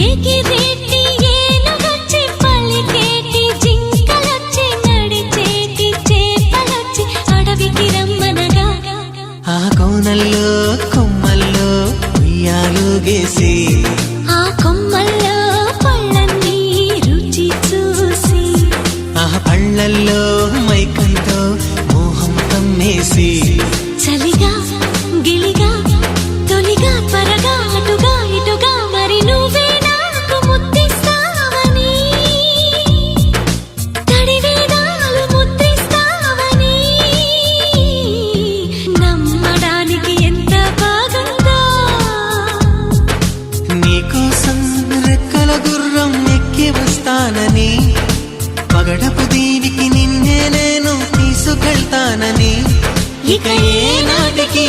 ఎగిరేటి ఏనుగొచ్చి పలికేటి జింకలొచ్చి నడిచేటి చేపలొచ్చి అడవికి రమ్మనగా ఆ కోనల్లో కొమ్మల్లో ఉయ్యాలుగేసి ఆ కొమ్మల్లో పళ్ళన్నీ రుచి చూసి ఆ పళ్ళల్లో మైకంతో మోహం కమ్మేసి చలిగా గిలిగా తొలిగా త్వరగా అటుగా ఇటుగా మరి నువ్వే నాకు ముద్దిస్తావని తడివేదాలు ముద్దిస్తావని నమ్మడానికి ఎంత బాగుందో నీకోసం రెక్కల గుర్రం ఎక్కి వస్తానని పగడపు దీనికి నిన్నే నేను తీసుకెళ్తానని ఇక ఏ నాటికి